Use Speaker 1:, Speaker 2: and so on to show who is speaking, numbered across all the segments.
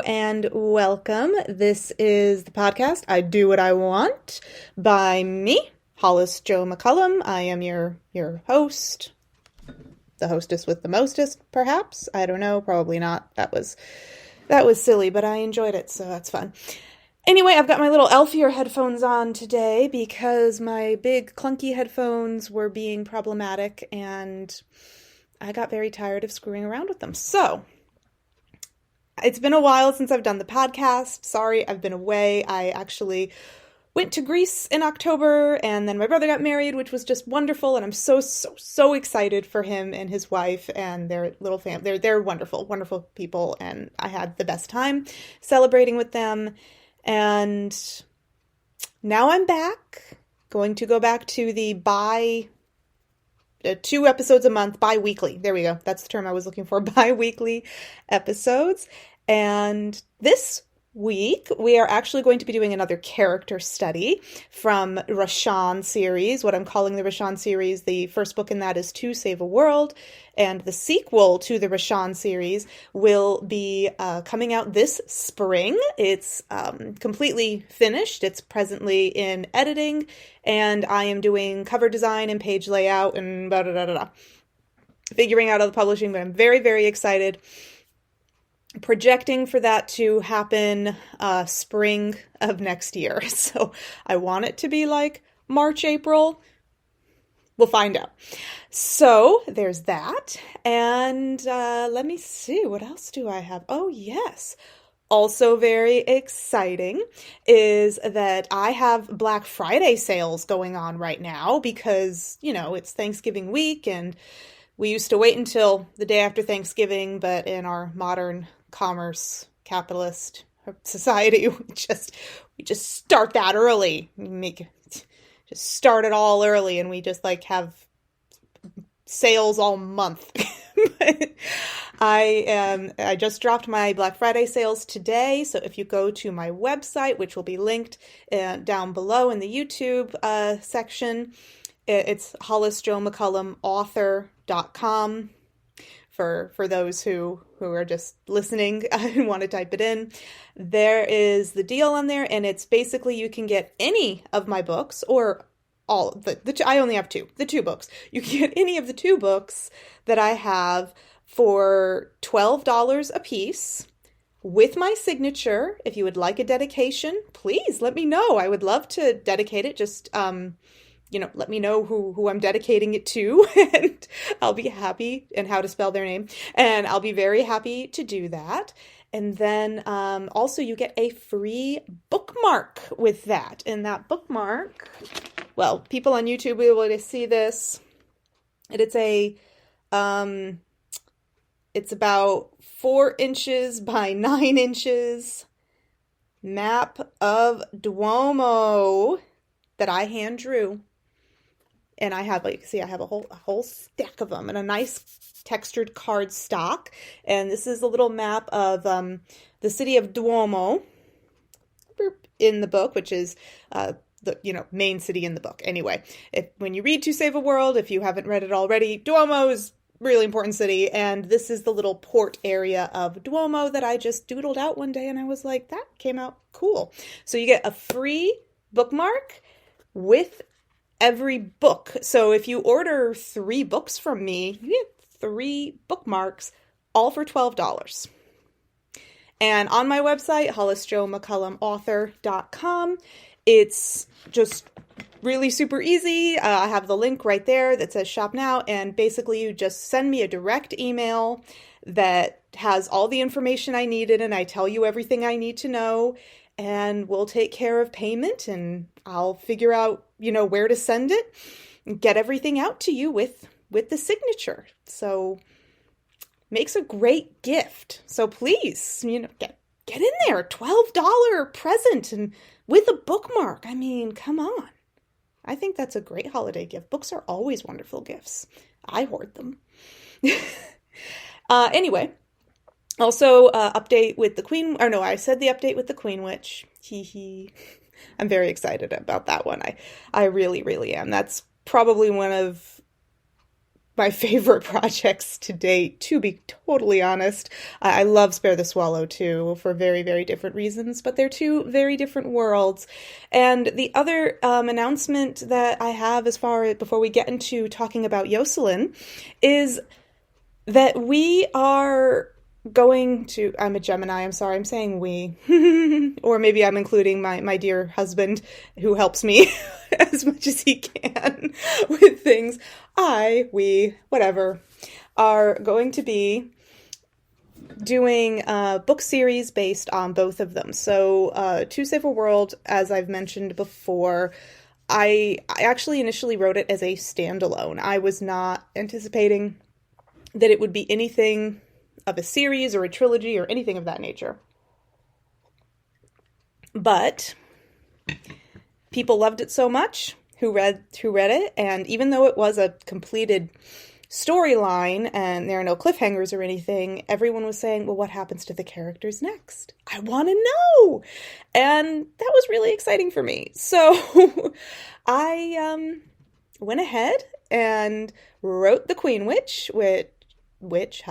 Speaker 1: and welcome. This is the podcast, I Do What I Want, by me, Hollis Jo McCullum. I am your host, the hostess with the mostest, perhaps. I don't know, probably not. That was silly, but I enjoyed it, so that's fun. Anyway, I've got my little elf ear headphones on today because my big clunky headphones were being problematic and I got very tired of screwing around with them. So, it's been a while since I've done the podcast. Sorry, I've been away. I actually went to Greece in October, and then my brother got married, which was just wonderful, and I'm so excited for him and his wife and their little family. They're wonderful, wonderful people, and I had the best time celebrating with them. And now I'm back, going to go back to the 2 episodes a month, bi-weekly. There we go. That's the term I was looking for, bi-weekly episodes. And this week, we are actually going to be doing another character study from Rashan series, what I'm calling the Rashan series. The first book in that is To Save a World, and the sequel to the Rashan series will be coming out this spring. It's completely finished. It's presently in editing, and I am doing cover design and page layout and figuring out all the publishing, but I'm very, very excited. Projecting for that to happen spring of next year. So I want it to be like March, April. We'll find out. So there's that. And let me see. What else do I have? Oh, yes. Also very exciting is that I have Black Friday sales going on right now because, it's Thanksgiving week and we used to wait until the day after Thanksgiving, but in our modern commerce capitalist society, we just start that early. Just start it all early, and we just have sales all month. I just dropped my Black Friday sales today, so if you go to my website, which will be linked down below in the YouTube section, it's hollisjomccullumauthor.com. For those who are just listening and want to type it in. There is the deal on there, and it's basically you can get any of my books, or all I only have 2, the 2 books. You can get any of the 2 books that I have for $12 a piece with my signature. If you would like a dedication, please let me know. I would love to dedicate it. Just let me know who I'm dedicating it to, and I'll be happy, and how to spell their name, and I'll be very happy to do that. And then also you get a free bookmark with that. And that bookmark, well, people on YouTube will be able to see this. And it's about 4 inches by 9 inches map of Duomo that I hand drew. And I have, like, see, I have a whole stack of them and a nice textured card stock. And this is a little map of the city of Duomo in the book, which is the main city in the book. Anyway, when you read To Save a World, if you haven't read it already, Duomo is a really important city. And this is the little port area of Duomo that I just doodled out one day. And I was like, that came out cool. So you get a free bookmark with every book. So if you order 3 books from me, you get 3 bookmarks, all for $12. And on my website, hollisjomccullumauthor.com, it's just really super easy. I have the link right there that says shop now. And basically you just send me a direct email that has all the information I needed, and I tell you everything I need to know, and we'll take care of payment, and I'll figure out, where to send it and get everything out to you with the signature. So makes a great gift. So please, get in there, $12 present and with a bookmark. I mean, come on. I think that's a great holiday gift. Books are always wonderful gifts. I hoard them. Anyway, also update with the Queen, or no, I said the update with the Queen Witch. I'm very excited about that one. I really, really am. That's probably one of my favorite projects to date, to be totally honest. I love Spare the Swallow too, for very, very different reasons, but they're two very different worlds. And the other announcement that I have before we get into talking about Yocelin is that we are going to, I'm a Gemini, I'm sorry, I'm saying we, or maybe I'm including my dear husband who helps me as much as he can with things. We, whatever, are going to be doing a book series based on both of them. So, Too Safe a World, as I've mentioned before, I actually initially wrote it as a standalone. I was not anticipating that it would be anything of a series or a trilogy or anything of that nature. But people loved it so much who read it, and even though it was a completed storyline and there are no cliffhangers or anything, everyone was saying, well, what happens to the characters next? I want to know! And that was really exciting for me. So I went ahead and wrote The Queen Witch, which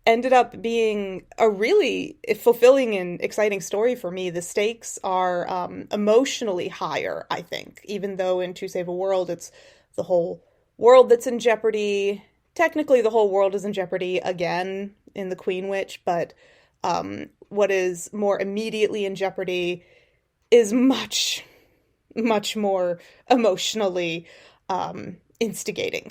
Speaker 1: ended up being a really fulfilling and exciting story for me. The stakes are emotionally higher, I think, even though in To Save a World, it's the whole world that's in jeopardy. Technically, the whole world is in jeopardy again in The Queen Witch, but what is more immediately in jeopardy is much, much more emotionally instigating.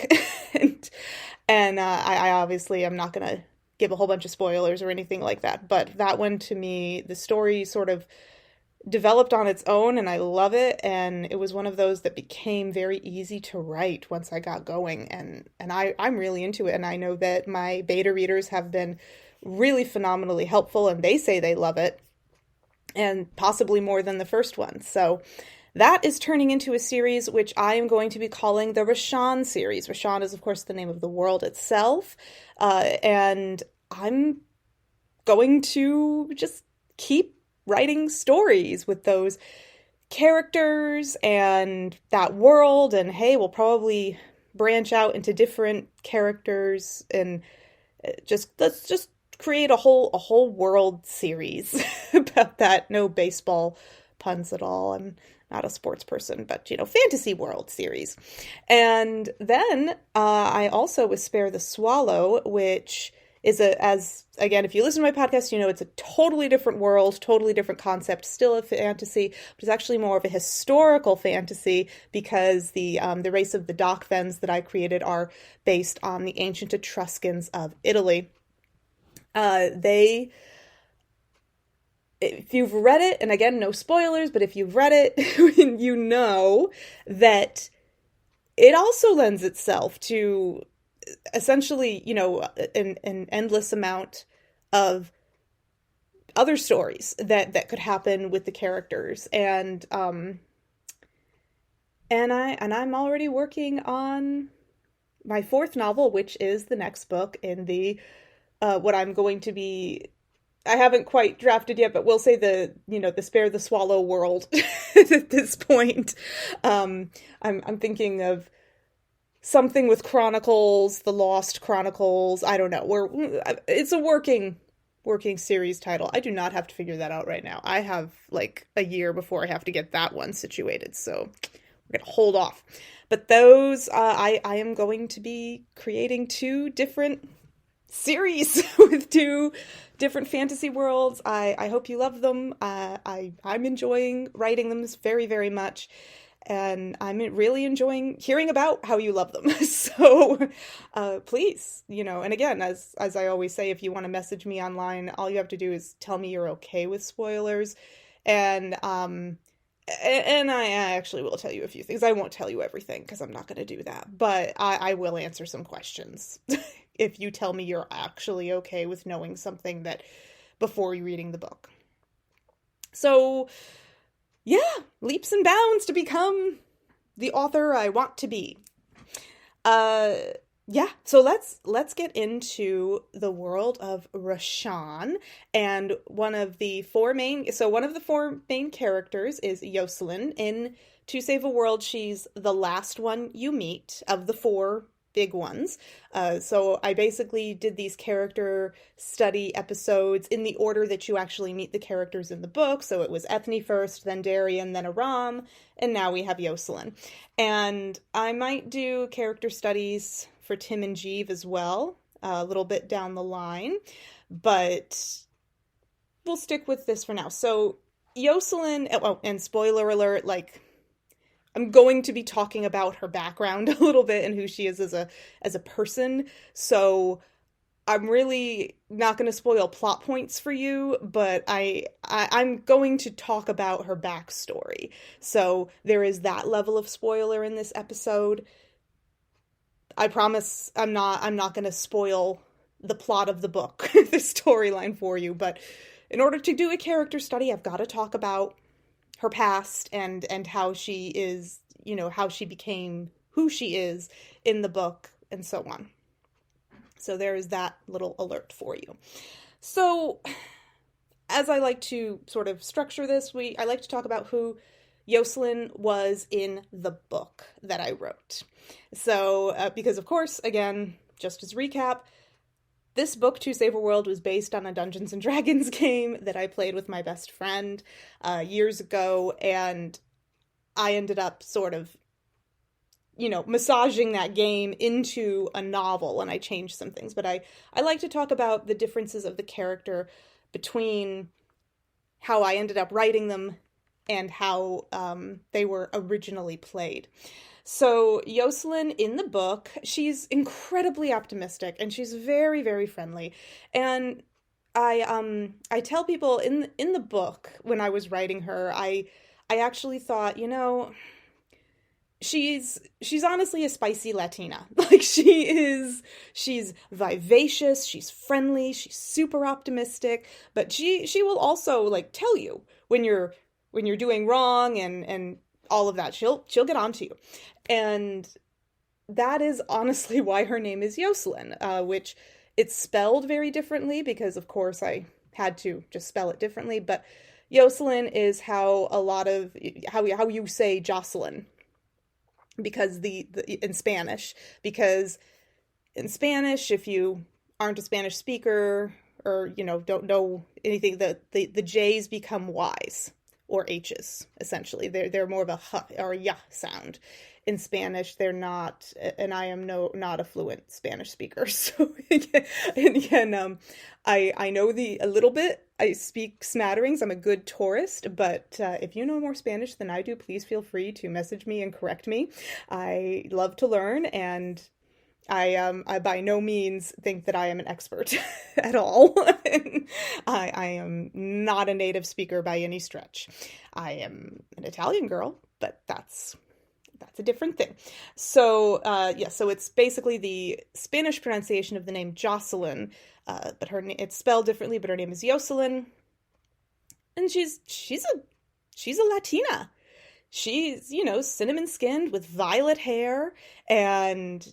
Speaker 1: and I obviously am not going to give a whole bunch of spoilers or anything like that, but that one, to me, the story sort of developed on its own, and I love it, and it was one of those that became very easy to write once I got going, and I'm really into it, and I know that my beta readers have been really phenomenally helpful, and they say they love it, and possibly more than the first one. So that is turning into a series which I am going to be calling the Rashan series. Rashan is, of course, the name of the world itself, and I'm going to just keep writing stories with those characters and that world, and hey, we'll probably branch out into different characters and let's just create a whole world series about that. No baseball puns at all. I'm not a sports person, but fantasy world series. And then I also was Spare the Swallow, which is again, if you listen to my podcast, it's a totally different world, totally different concept, still a fantasy, but it's actually more of a historical fantasy because the race of the Dockvens that I created are based on the ancient Etruscans of Italy. If you've read it, and again, no spoilers, but if you've read it, you know that it also lends itself to essentially, an endless amount of other stories that could happen with the characters. And I'm already working on my fourth novel, which is the next book in the what I'm going to be, I haven't quite drafted yet, but we'll say the Spare the Swallow world at this point. I'm thinking of something with Chronicles, the Lost Chronicles. I don't know. It's a working series title. I do not have to figure that out right now. I have like a year before I have to get that one situated, so we're gonna hold off. But those, I am going to be creating two different series with two different fantasy worlds. I hope you love them. I'm enjoying writing them very, very much. And I'm really enjoying hearing about how you love them. So please, and again, as I always say, if you want to message me online, all you have to do is tell me you're okay with spoilers. And I actually will tell you a few things. I won't tell you everything because I'm not going to do that. But I will answer some questions if you tell me you're actually okay with knowing something that before you reading the book. So yeah, leaps and bounds to become the author I want to be. So let's get into the world of Rashan, and one of the four main characters is Yocelin. In To Save a World, she's the last one you meet of the four big ones. So I basically did these character study episodes in the order that you actually meet the characters in the book. So it was Eithne first, then Darian, then Aram, and now we have Yocelin. And I might do character studies for Tim and Jeeve as well, a little bit down the line, but we'll stick with this for now. So Yocelin, oh, and spoiler alert, like, I'm going to be talking about her background a little bit and who she is as a person. So I'm really not going to spoil plot points for you, but I'm going to talk about her backstory. So there is that level of spoiler in this episode. I promise I'm not going to spoil the plot of the book, the storyline for you, but in order to do a character study, I've got to talk about her past and how she is, how she became who she is in the book and so on. So there is that little alert for you. So as I like to sort of structure this, I like to talk about who Yocelin was in the book that I wrote. So because of course, again, just as recap, this book, To Save a World, was based on a Dungeons & Dragons game that I played with my best friend years ago, and I ended up sort of, massaging that game into a novel, and I changed some things. But I like to talk about the differences of the character between how I ended up writing them and how they were originally played. So Yocelin in the book, she's incredibly optimistic and she's very, very friendly. And I tell people in the book when I was writing her, I actually thought, she's honestly a spicy Latina. Like she's vivacious, she's friendly, she's super optimistic, but she will also like tell you when you're doing wrong and all of that. She'll get onto you. And that is honestly why her name is Yocelin, which it's spelled very differently because, of course, I had to just spell it differently. But Yocelin is how you say Jocelyn, because in Spanish. Because in Spanish, if you aren't a Spanish speaker or don't know anything, the J's become Y's. Or H's, essentially. They're more of a h or a y sound. In Spanish, they're not, and I am not a fluent Spanish speaker. So again, I know a little bit. I speak smatterings. I'm a good tourist, but if you know more Spanish than I do, please feel free to message me and correct me. I love to learn, and I by no means think that I am an expert at all. I am not a native speaker by any stretch. I am an Italian girl, but that's a different thing. So, so it's basically the Spanish pronunciation of the name Jocelyn, but it's spelled differently, but her name is Yocelin. And she's a Latina. She's, cinnamon skinned with violet hair and,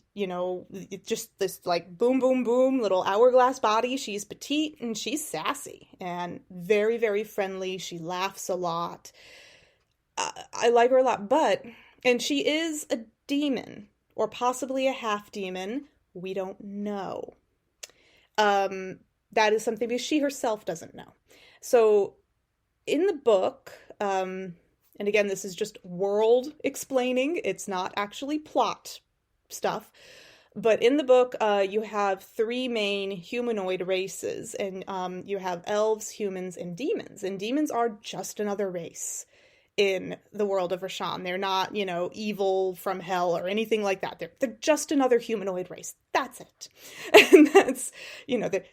Speaker 1: just this like boom, boom, boom little hourglass body. She's petite and she's sassy and very, very friendly. She laughs a lot. I like her a lot, and she is a demon or possibly a half demon. We don't know. That is something because she herself doesn't know. So in the book, and again, this is just world explaining. It's not actually plot stuff. But in the book, you have three main humanoid races. And you have elves, humans, and demons. And demons are just another race in the world of Rashan. They're not, evil from hell or anything like that. They're just another humanoid race. That's it. And that's,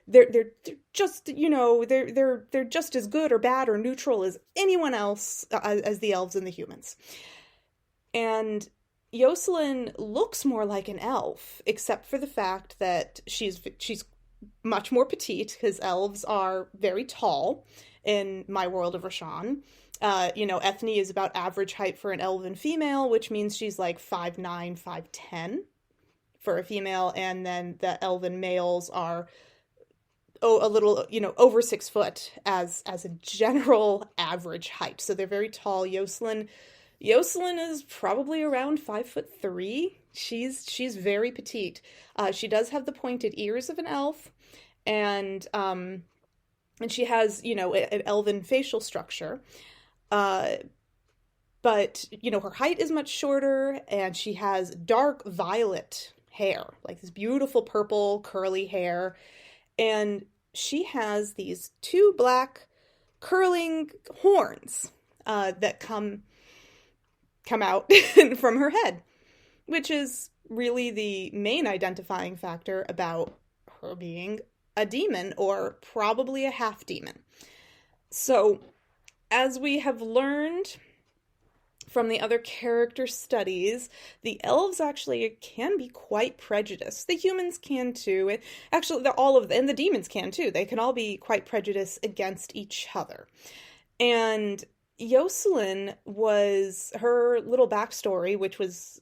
Speaker 1: they're just, they're just as good or bad or neutral as anyone else, as the elves and the humans. And Yocelin looks more like an elf, except for the fact that she's much more petite, because elves are very tall in my world of Rashan. Eithne is about average height for an elven female, which means she's like 5'9", 5'10" for a female, and then the elven males are a little, over 6 foot as a general average height. So they're very tall. Yocelin Yocelin is probably around 5'3". She's very petite. She does have the pointed ears of an elf, and she has, an elven facial structure. But, her height is much shorter, and she has dark violet hair, like this beautiful purple curly hair. And she has these 2 black curling horns that come out from her head, which is really the main identifying factor about her being a demon, or probably a half-demon. So, as we have learned from the other character studies, the elves actually can be quite prejudiced. The humans can too, and actually and the demons can too. They can all be quite prejudiced against each other. And Yocelin was her little backstory, which was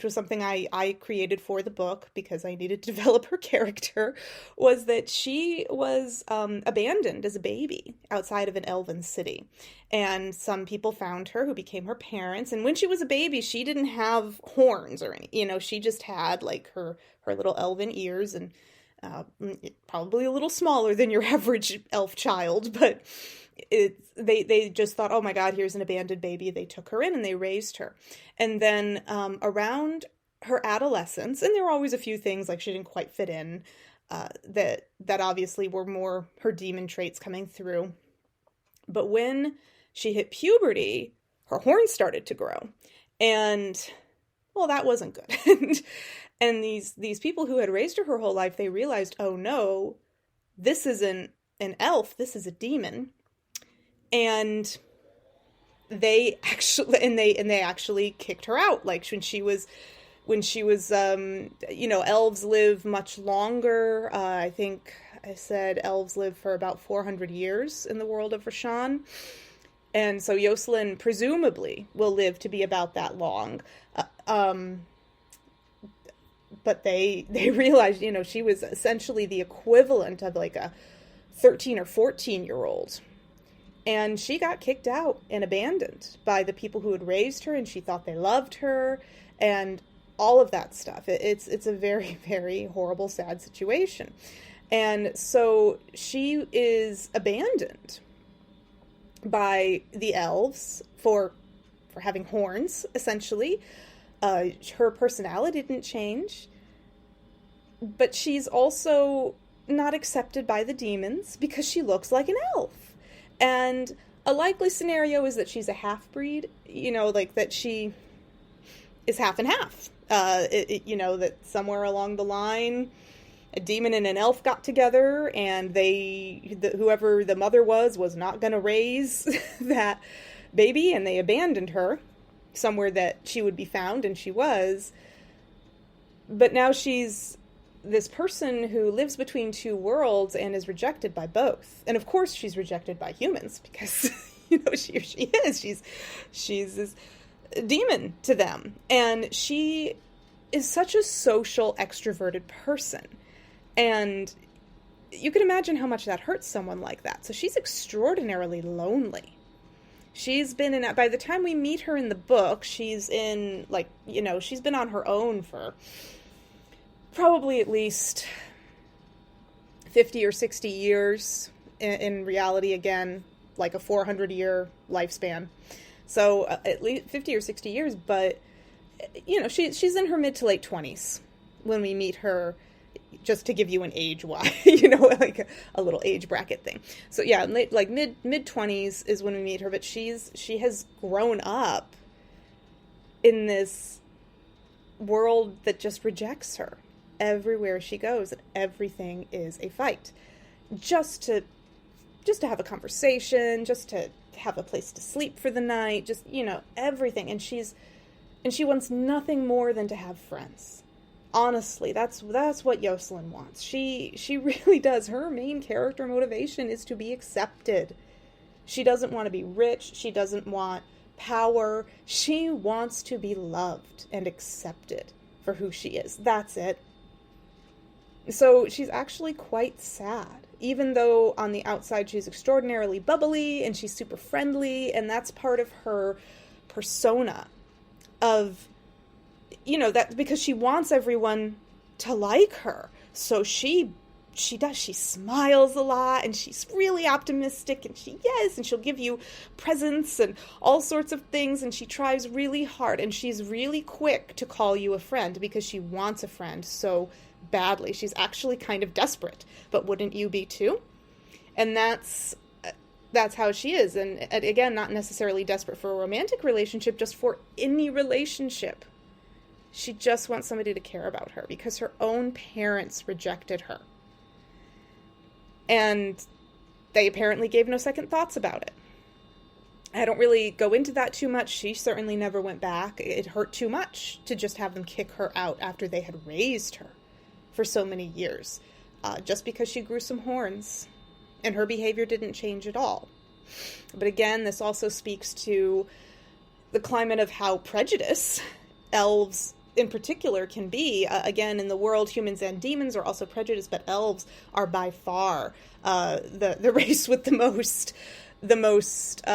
Speaker 1: something I created for the book because I needed to develop her character, was that she was abandoned as a baby outside of an elven city. And some people found her who became her parents. And when she was a baby, she didn't have horns or any, she just had like her little elven ears, and probably a little smaller than your average elf child, but they just thought, oh my God, here's an abandoned baby. They took her in and they raised her. And then around her adolescence, and there were always a few things like she didn't quite fit in, that obviously were more her demon traits coming through. But when she hit puberty, her horns started to grow. And, well, that wasn't good. And these people who had raised her whole life, they realized, oh no, this isn't an elf, this is a demon. And they actually kicked her out. Like when she was elves live much longer. I think I said elves live for about 400 years in the world of Rashan. And so Yocelin presumably will live to be about that long. But they realized, she was essentially the equivalent of like a 13 or 14-year-old. And she got kicked out and abandoned by the people who had raised her, and she thought they loved her, and all of that stuff. It's a very, very horrible, sad situation. And so she is abandoned by the elves for having horns, essentially. Her personality didn't change, but she's also not accepted by the demons because she looks like an elf. And a likely scenario is that she's a half-breed, like that she is half and half. That somewhere along the line, a demon and an elf got together, and whoever the mother was not going to raise that baby, and they abandoned her somewhere that she would be found, and she was. But now she's this person who lives between 2 worlds and is rejected by both. And of course she's rejected by humans because, she is. She's this demon to them. And she is such a social, extroverted person. And you can imagine how much that hurts someone like that. So she's extraordinarily lonely. She's been in, by the time we meet her in the book, she's in, she's been on her own for probably at least 50 or 60 years. In reality, again, like a 400-year lifespan. So at least 50 or 60 years, but, she's in her mid to late 20s when we meet her, just to give you an age-wise, like a little age bracket thing. So yeah, like mid-20s is when we meet her, but she has grown up in this world that just rejects her. Everywhere she goes, and everything is a fight. Just to have a conversation, just to have a place to sleep for the night, just, everything. And she wants nothing more than to have friends. Honestly, that's what Yocelin wants. She really does. Her main character motivation is to be accepted. She doesn't want to be rich. She doesn't want power. She wants to be loved and accepted for who she is. That's it. So she's actually quite sad, even though on the outside she's extraordinarily bubbly and she's super friendly, and that's part of her persona of, you know, that because she wants everyone to like her. So she smiles a lot, and she's really optimistic, and and she'll give you presents and all sorts of things, and she tries really hard, and she's really quick to call you a friend because she wants a friend so badly. She's actually kind of desperate, but wouldn't you be too? And that's how she is. And again, not necessarily desperate for a romantic relationship, just for any relationship. She just wants somebody to care about her because her own parents rejected her. And they apparently gave no second thoughts about it. I don't really go into that too much. She certainly never went back. It hurt too much to just have them kick her out after they had raised her for so many years. Just because she grew some horns. And her behavior didn't change at all. But again, this also speaks to the climate of how prejudice elves in particular can be. Again, in the world, humans and demons are also prejudiced, but elves are by far the race with the most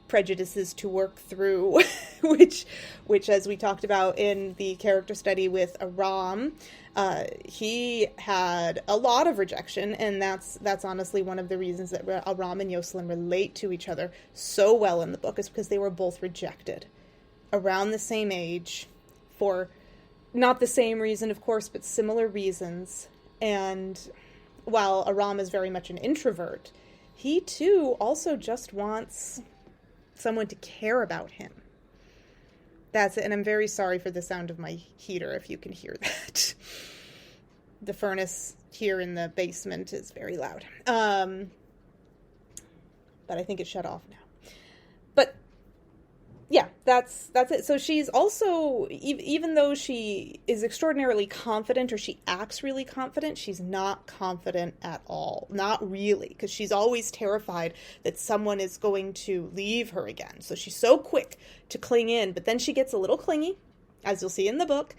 Speaker 1: prejudices to work through, which as we talked about in the character study with Aram, he had a lot of rejection, and that's honestly one of the reasons that Aram and Yocelin relate to each other so well in the book, is because they were both rejected around the same age for not the same reason, of course, but similar reasons. And while Aram is very much an introvert, he too also just wants someone to care about him. That's it. And I'm very sorry for the sound of my heater, if you can hear that. The furnace here in the basement is very loud. But I think it's shut off now. But yeah, that's it. So she's also, even though she is extraordinarily confident, or she acts really confident, she's not confident at all. Not really, because she's always terrified that someone is going to leave her again. So she's so quick to cling in, but then she gets a little clingy, as you'll see in the book,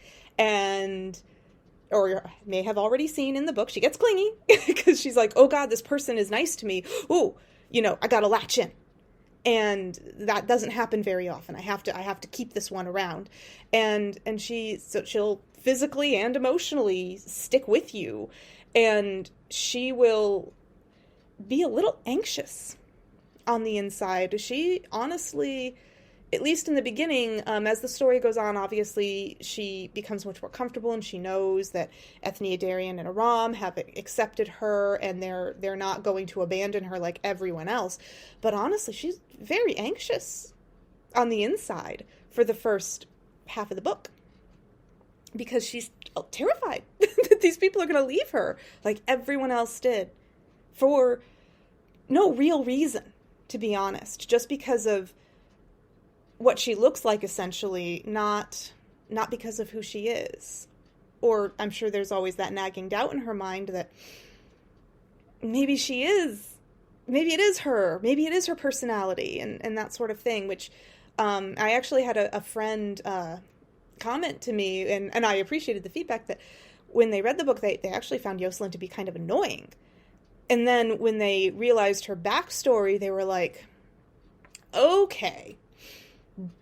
Speaker 1: or may have already seen in the book, she gets clingy, because she's like, oh God, this person is nice to me. Ooh, I gotta latch in. And that doesn't happen very often. I have to keep this one around. And she'll physically and emotionally stick with you. And she will be a little anxious on the inside. She honestly, at least in the beginning, as the story goes on, obviously she becomes much more comfortable, and she knows that Eithne, Darian, and Aram have accepted her, and they're not going to abandon her like everyone else. But honestly, she's very anxious on the inside for the first half of the book, because she's terrified that these people are going to leave her like everyone else did, for no real reason, to be honest, just because of what she looks like, essentially, not because of who she is. Or I'm sure there's always that nagging doubt in her mind that maybe it is her personality, and that sort of thing, which I actually had a friend comment to me, and I appreciated the feedback, that when they read the book, they actually found Yocelin to be kind of annoying. And then when they realized her backstory, they were like, okay,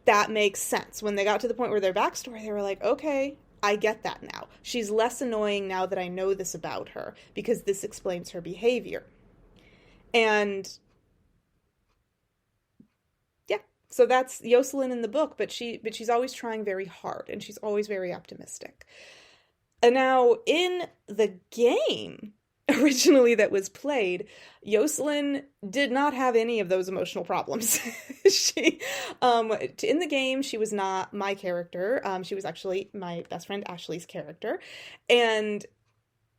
Speaker 1: that makes sense. When they got to the point where their backstory, they were like, okay, I get that now. She's less annoying now that I know this about her, because this explains her behavior. And yeah, so that's Yocelin in the book, but she's always trying very hard, and she's always very optimistic. And now in the game originally that was played, Yocelin did not have any of those emotional problems. She, in the game, she was not my character. She was actually my best friend Ashley's character, and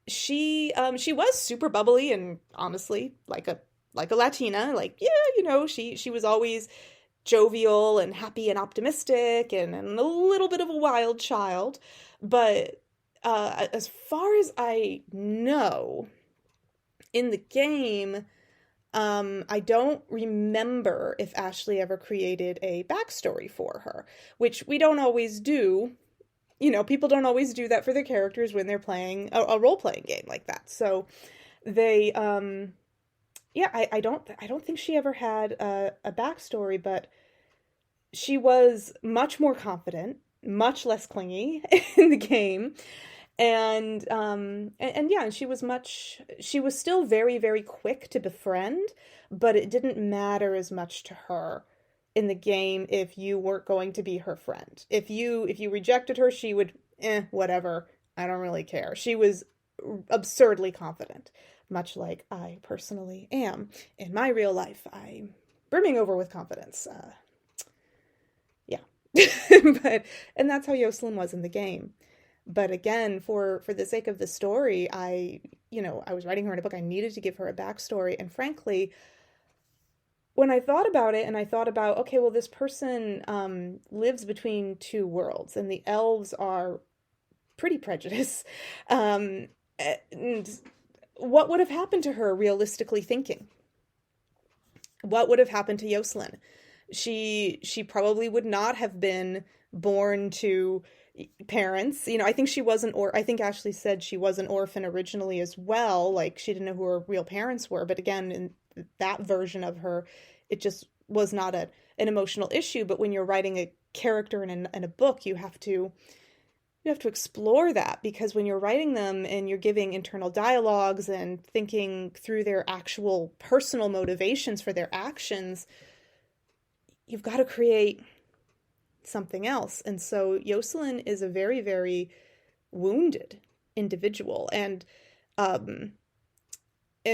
Speaker 1: she was super bubbly and honestly like a Latina. Like, yeah, she was always jovial and happy and optimistic and a little bit of a wild child. But as far as I know, in the game, I don't remember if Ashley ever created a backstory for her, which we don't always do. People don't always do that for their characters when they're playing a role-playing game like that. So they, I don't think she ever had a backstory, but she was much more confident, much less clingy in the game. And yeah, she was still very, very quick to befriend, but it didn't matter as much to her in the game if you weren't going to be her friend. If you rejected her, she would, whatever, I don't really care. She was absurdly confident, much like I personally am in my real life. I'm brimming over with confidence. Yeah. And that's how Yocelin was in the game. But again, for the sake of the story, I was writing her in a book. I needed to give her a backstory. And frankly, when I thought about it and I thought about, okay, well, this person lives between two worlds, and the elves are pretty prejudiced. And what would have happened to her, realistically thinking? What would have happened to Yocelin? She probably would not have been born to parents. I think I think Ashley said she was an orphan originally as well. Like, she didn't know who her real parents were. But again, in that version of her, it just was not an emotional issue. But when you're writing a character in a book, you have to explore that, because when you're writing them and you're giving internal dialogues and thinking through their actual personal motivations for their actions, you've got to create something else. And so Yocelin is a very, very wounded individual, and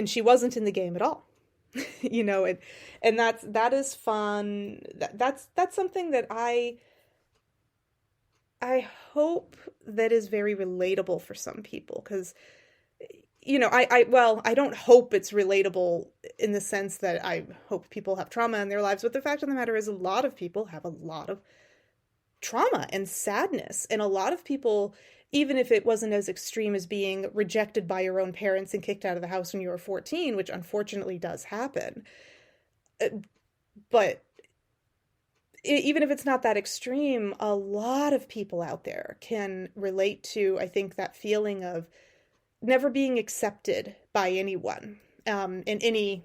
Speaker 1: she wasn't in the game at all. And that is fun. That's something that I hope that is very relatable for some people, because I don't hope it's relatable in the sense that I hope people have trauma in their lives, but the fact of the matter is a lot of people have a lot of trauma and sadness, and a lot of people, even if it wasn't as extreme as being rejected by your own parents and kicked out of the house when you were 14, which unfortunately does happen, but even if it's not that extreme, a lot of people out there can relate to, I think, that feeling of never being accepted by anyone in any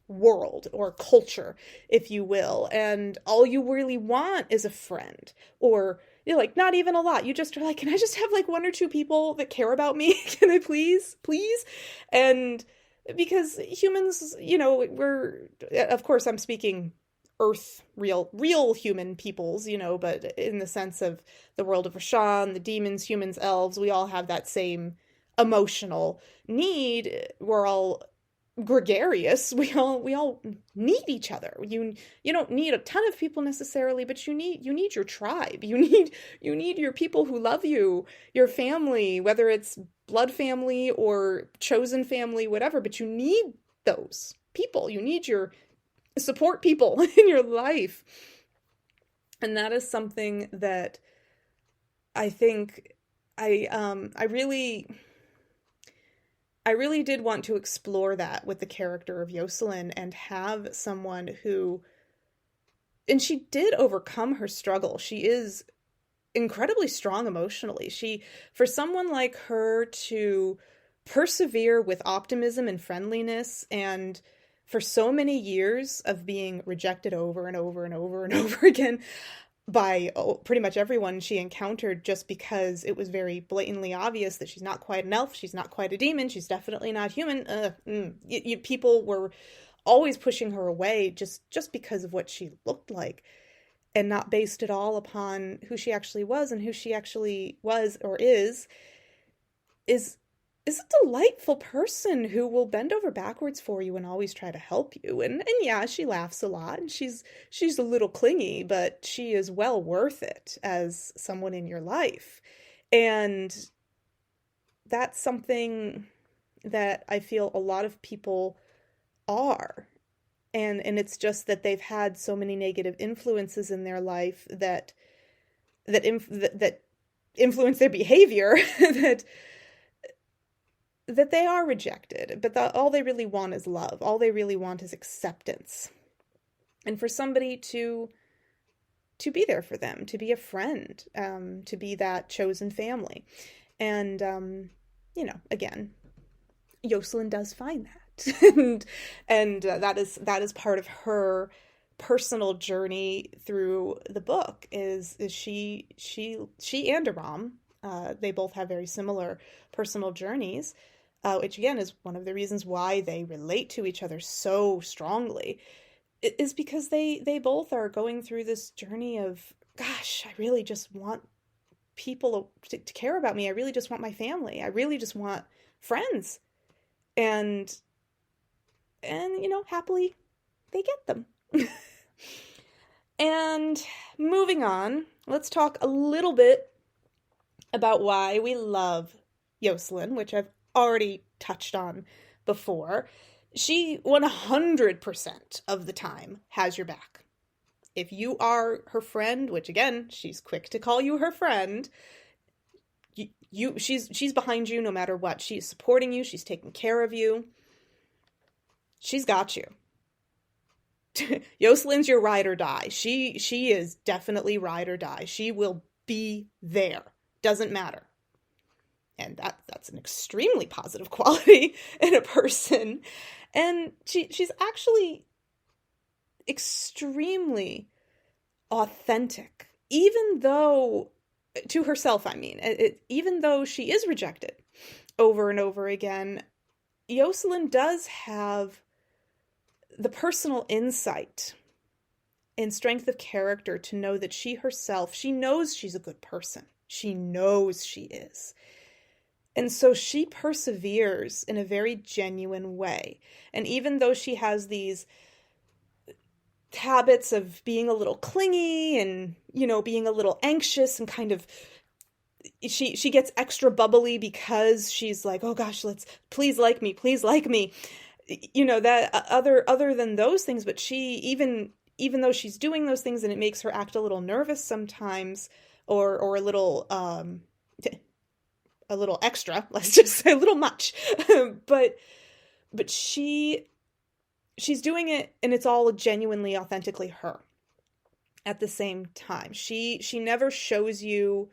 Speaker 1: world or culture, if you will. And all you really want is a friend, or like, not even a lot. You just are like, can I just have like one or two people that care about me? Can I please? And because humans, we're, of course, I'm speaking Earth, real human peoples, but in the sense of the world of Rashawn, the demons, humans, elves, we all have that same emotional need. We're all gregarious. We all need each other. You don't need a ton of people necessarily, but you need your tribe. You need your people who love you, your family, whether it's blood family or chosen family, whatever, but you need those people. You need your support people in your life. And that is something that I think I really did want to explore that with the character of Yocelin, and have someone who, and she did overcome her struggle. She is incredibly strong emotionally. For someone like her to persevere with optimism and friendliness, and for so many years of being rejected over and over and over and over again by pretty much everyone she encountered, just because it was very blatantly obvious that she's not quite an elf, she's not quite a demon, she's definitely not human. People were always pushing her away just because of what she looked like, and not based at all upon who she actually was. And who she actually was or is a delightful person who will bend over backwards for you and always try to help you. And yeah, she laughs a lot, and she's a little clingy, but she is well worth it as someone in your life. And that's something that I feel a lot of people are. And it's just that they've had so many negative influences in their life that influence their behavior that they are rejected, but all they really want is love. All they really want is acceptance. And for somebody to be there for them, to be a friend, to be that chosen family. And, again, Yocelin does find that. and that is part of her personal journey through the book is she and Aram, they both have very similar personal journeys, which again is one of the reasons why they relate to each other so strongly, is because they both are going through this journey of, gosh, I really just want people to care about me. I really just want my family. I really just want friends. And happily they get them. And moving on, let's talk a little bit about why we love Yocelin, which I've already touched on before. She 100% of the time has your back. If you are her friend, which again, she's quick to call you her friend, she's behind you no matter what. She's supporting you. She's taking care of you. She's got you. Yocelin's your ride or die. She is definitely ride or die. She will be there. Doesn't matter. And that's an extremely positive quality in a person. And she's actually extremely authentic, even though, to herself, I mean, even though she is rejected over and over again, Yocelin does have the personal insight and strength of character to know that she herself, she knows she's a good person. She knows she is. And so she perseveres in a very genuine way. And even though she has these habits of being a little clingy and, being a little anxious and kind of, she gets extra bubbly because she's like, oh gosh, please like me. That other than those things, but she, even though she's doing those things and it makes her act a little nervous sometimes, or a little extra, let's just say a little much, but she's doing it and it's all genuinely, authentically her. At the same time, she never shows you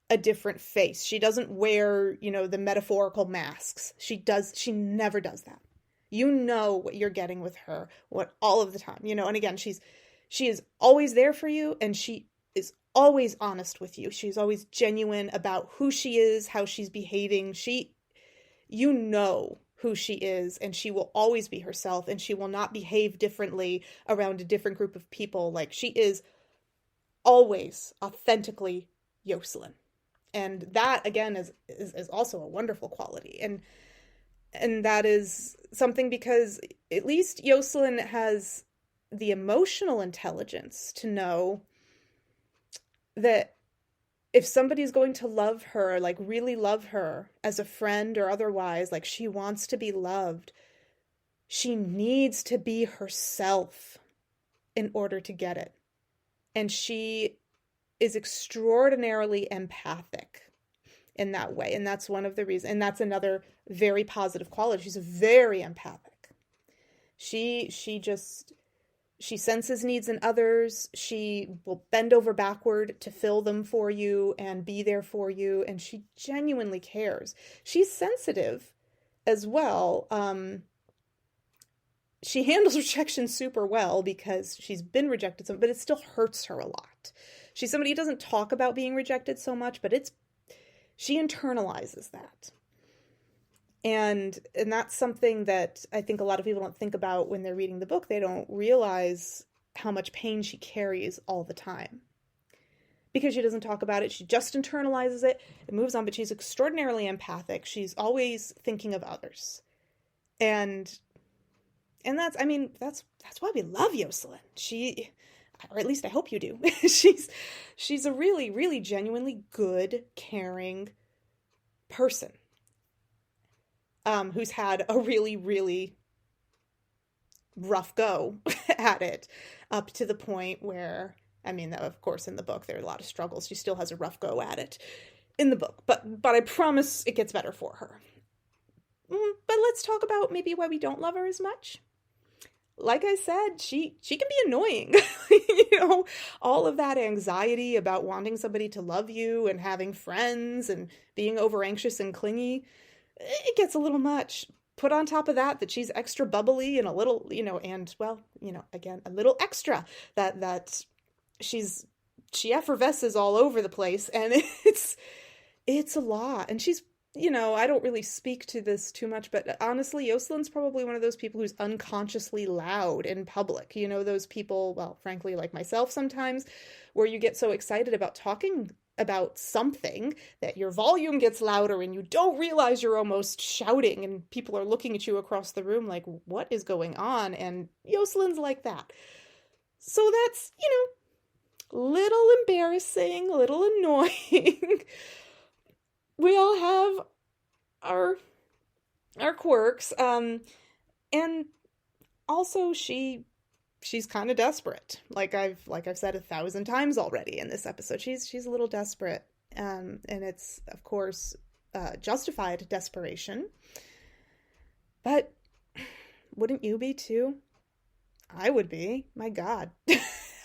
Speaker 1: a different face. She doesn't wear, the metaphorical masks. She never does that. You know what you're getting with her, all of the time, and again, she is always there for you, and she is always honest with you. She's always genuine about who she is, how she's behaving. You know who she is, and she will always be herself, and she will not behave differently around a different group of people. Like, she is always authentically Yocelin. And that, again, is also a wonderful quality. And that is something because at least Yocelin has the emotional intelligence to know that if somebody's going to love her, like really love her as a friend or otherwise, like she wants to be loved, she needs to be herself in order to get it. And she is extraordinarily empathic in that way. And that's one of the reasons, and that's another very positive quality. She's very empathic. She senses needs in others. She will bend over backward to fill them for you and be there for you. And she genuinely cares. She's sensitive as well. She handles rejection super well because she's been rejected, but it still hurts her a lot. She's somebody who doesn't talk about being rejected so much, but she internalizes that. And that's something that I think a lot of people don't think about when they're reading the book. They don't realize how much pain she carries all the time. Because she doesn't talk about it, she just internalizes it and moves on, but she's extraordinarily empathic. She's always thinking of others. And that's why we love Yocelin. Or at least I hope you do. She's a really, really genuinely good, caring person. Who's had a really, really rough go at it, up to the point where, of course, in the book, there are a lot of struggles. She still has a rough go at it in the book, but I promise it gets better for her. But let's talk about maybe why we don't love her as much. Like I said, she can be annoying. All of that anxiety about wanting somebody to love you and having friends and being over anxious and clingy, it gets a little much. put on top of that she's extra bubbly and a little, and well, again, a little extra, that she effervesces all over the place, and it's a lot. And she's, I don't really speak to this too much, but honestly, Yocelin's probably one of those people who's unconsciously loud in public. Those people, well, frankly, like myself sometimes, where you get so excited about talking about something that your volume gets louder and you don't realize you're almost shouting and people are looking at you across the room like, what is going on? And Yocelin's like that. So that's, little embarrassing, little annoying. We all have our quirks, and also she's kind of desperate. Like I've said 1,000 times already in this episode, she's a little desperate, and it's of course justified desperation. But wouldn't you be too? I would be. My God.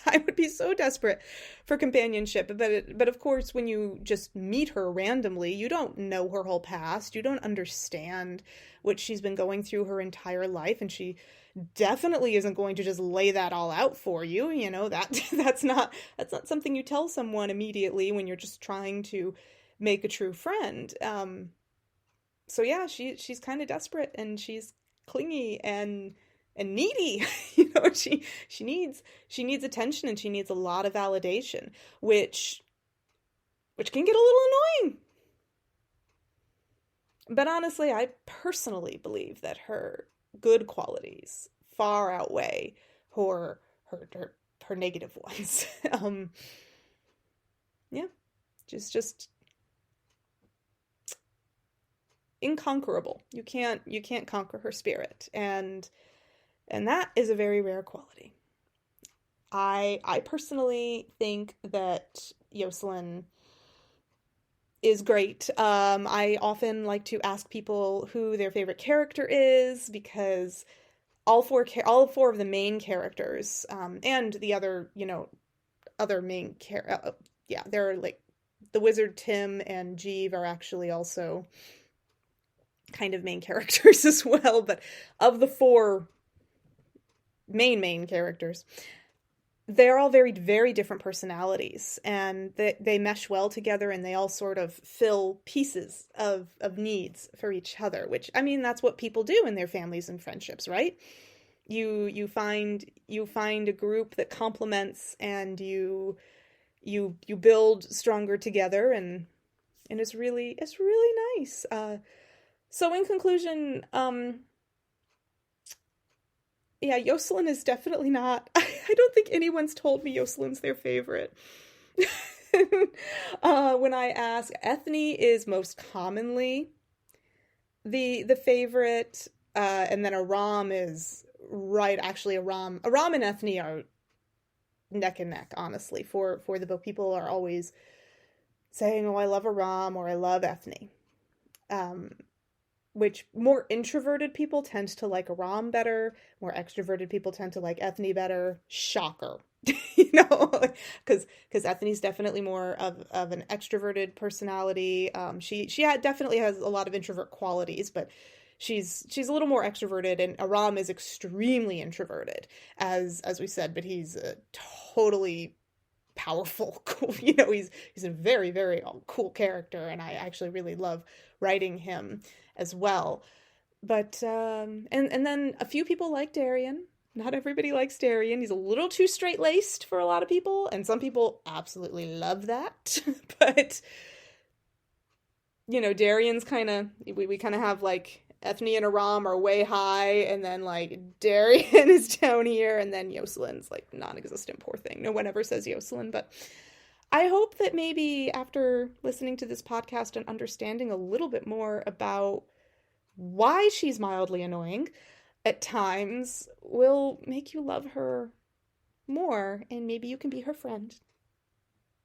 Speaker 1: I would be so desperate for companionship. But of course, when you just meet her randomly, you don't know her whole past. You don't understand what she's been going through her entire life. And she definitely isn't going to just lay that all out for you. That's not something you tell someone immediately when you're just trying to make a true friend. So yeah, she's kind of desperate, and she's clingy and needy. She needs attention, and she needs a lot of validation, which can get a little annoying. But honestly, I personally believe that her good qualities far outweigh her negative ones. Yeah, just inconquerable. You can't conquer her spirit, and that is a very rare quality. I personally think that Yocelin is great. I often like to ask people who their favorite character is, because all four of the main characters, and the other main they're like the wizard Tim and Jeeve are actually also kind of main characters as well. But of the four main characters, they're all very, very different personalities, and they mesh well together, and they all sort of fill pieces of needs for each other, which, I mean, that's what people do in their families and friendships, right? You find a group that complements, and you build stronger together, and it's really nice. So in conclusion, yeah, Yocelin is definitely not. I don't think anyone's told me Yocelin's their favorite. When I ask, Eithne is most commonly the favorite, and then Aram is right. Actually, Aram and Eithne are neck and neck. Honestly, for the book, people are always saying, "Oh, I love Aram," or "I love Eithne." Which more introverted people tend to like Aram better. More extroverted people tend to like Eithne better. Shocker. Because Ethne's definitely more of an extroverted personality. She definitely has a lot of introvert qualities, but she's a little more extroverted, and Aram is extremely introverted, as we said, but he's a totally powerful, cool, he's a very, very cool character, and I actually really love writing him as well. But and then a few people like Darian. Not everybody likes Darian. He's a little too straight-laced for a lot of people, and some people absolutely love that. But Darian's kind of, we kind of have like Eithne and Aram are way high, and then like Darian is down here, and then Yocelin's like non-existent, poor thing. No one ever says Yocelin, but I hope that maybe after listening to this podcast and understanding a little bit more about why she's mildly annoying at times will make you love her more, and maybe you can be her friend.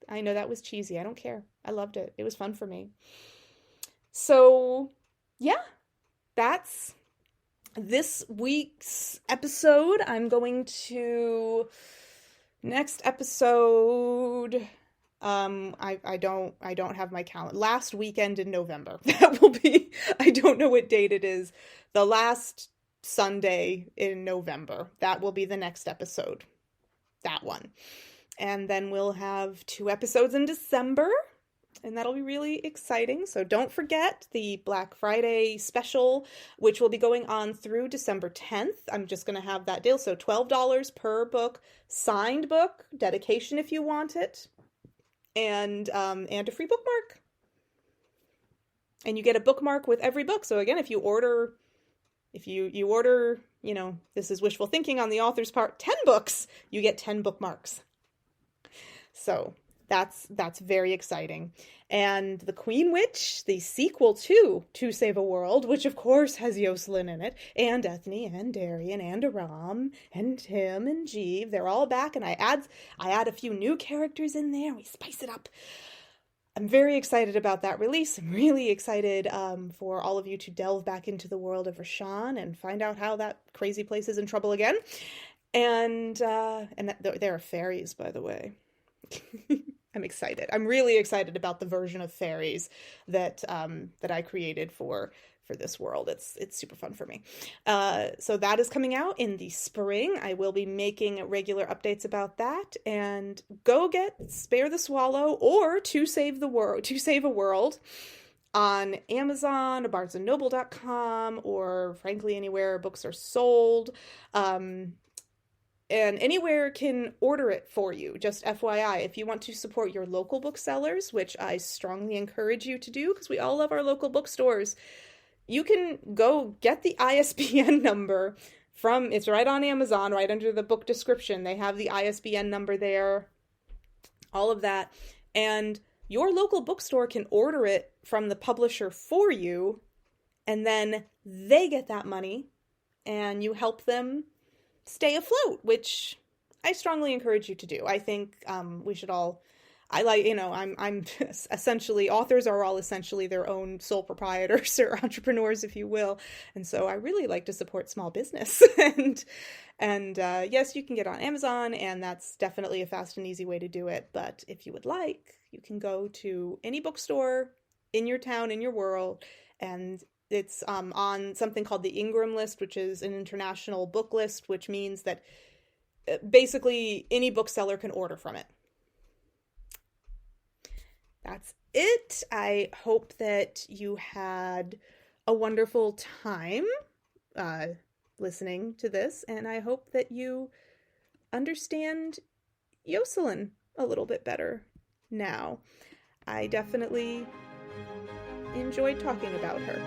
Speaker 1: I know that was cheesy. I don't care. I loved it. It was fun for me. So, yeah, that's this week's episode. I'm going to, next episode, I don't have my calendar. Last weekend in November. That will be, I don't know what date it is. The last Sunday in November. That will be the next episode. That one. And then we'll have 2 episodes in December. And that'll be really exciting. So don't forget the Black Friday special, which will be going on through December 10th. I'm just going to have that deal. So $12 per book, signed book, dedication if you want it, and a free bookmark. And you get a bookmark with every book. So again, if you order, this is wishful thinking on the author's part, 10 books, you get 10 bookmarks. So that's very exciting. And The Queen Witch, the sequel to Save a World, which of course has Yocelin in it, and Eithne and Darian and Aram and Tim and Jeeve, they're all back, and I add a few new characters in there. We spice it up. I'm very excited about that release. I'm really excited for all of you to delve back into the world of Rashawn and find out how that crazy place is in trouble again. And there are fairies, by the way. I'm excited. I'm really excited about the version of fairies that I created for this world. It's super fun for me. So that is coming out in the spring. I will be making regular updates about that. And go get Spare the Swallow or To Save a World on Amazon, barnesandnoble.com, or frankly anywhere books are sold. And anywhere can order it for you. Just FYI, if you want to support your local booksellers, which I strongly encourage you to do, because we all love our local bookstores, you can go get the ISBN number it's right on Amazon, right under the book description. They have the ISBN number there, all of that. And your local bookstore can order it from the publisher for you, and then they get that money, and you help them stay afloat, which I strongly encourage you to do. I think we should all, I'm essentially, authors are all essentially their own sole proprietors or entrepreneurs, if you will. And so I really like to support small business. and yes, you can get on Amazon, and that's definitely a fast and easy way to do it. But if you would like, you can go to any bookstore in your town, in your world, and it's on something called the Ingram list, which is an international book list, which means that basically any bookseller can order from it. That's it. I hope that you had a wonderful time listening to this, and I hope that you understand Yocelin a little bit better now. I definitely enjoyed talking about her.